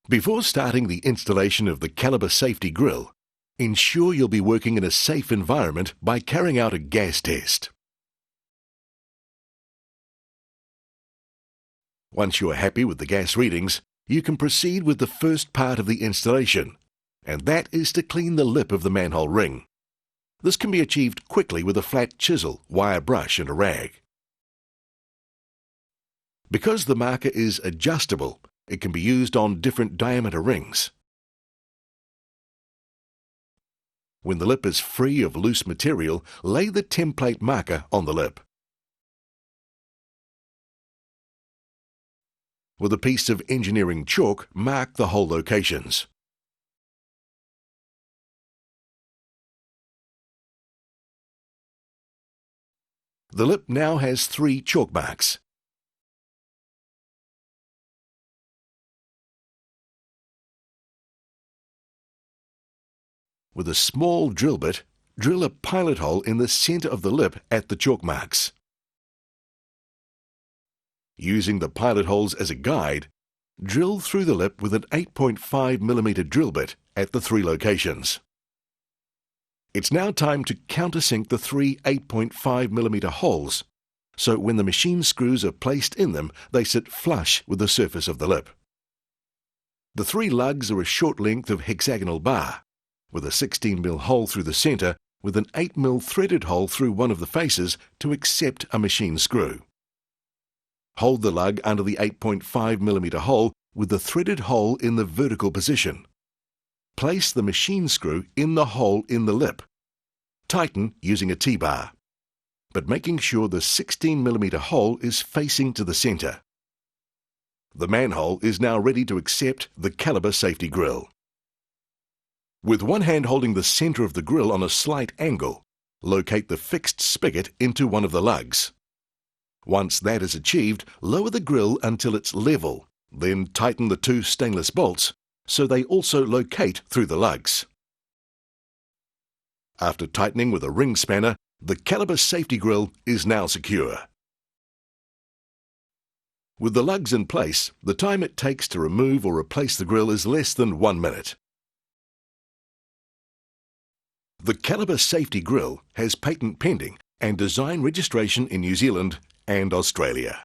Before starting the installation of the Calibre Safety Grill, ensure you'll be working in a safe environment by carrying out a gas test. Once you are happy with the gas readings, you can proceed with the first part of the installation, and that is to clean the lip of the manhole ring. This can be achieved quickly with a flat chisel, wire brush and a rag. Because the marker is adjustable, it can be used on different diameter rings. When the lip is free of loose material, lay the template marker on the lip. With a piece of engineering chalk, mark the hole locations. The lip now has 3 chalk marks. With a small drill bit, drill a pilot hole in the center of the lip at the chalk marks. Using the pilot holes as a guide, drill through the lip with an 8.5mm drill bit at the 3 locations. It's now time to countersink the 3 8.5mm holes, so when the machine screws are placed in them, they sit flush with the surface of the lip. The 3 lugs are a short length of hexagonal bar, with a 16mm hole through the center with an 8mm threaded hole through one of the faces to accept a machine screw. Hold the lug under the 8.5mm hole with the threaded hole in the vertical position. Place the machine screw in the hole in the lip. Tighten using a T-bar, but making sure the 16mm hole is facing to the center. The manhole is now ready to accept the Calibre Safety Grill. With one hand holding the center of the grill on a slight angle, locate the fixed spigot into one of the lugs. Once that is achieved, lower the grill until it's level, then tighten the 2 stainless bolts so they also locate through the lugs. After tightening with a ring spanner, the Calibre Safety Grill is now secure. With the lugs in place, the time it takes to remove or replace the grill is less than 1 minute. The Calibre Safety Grill has patent pending and design registration in New Zealand and Australia.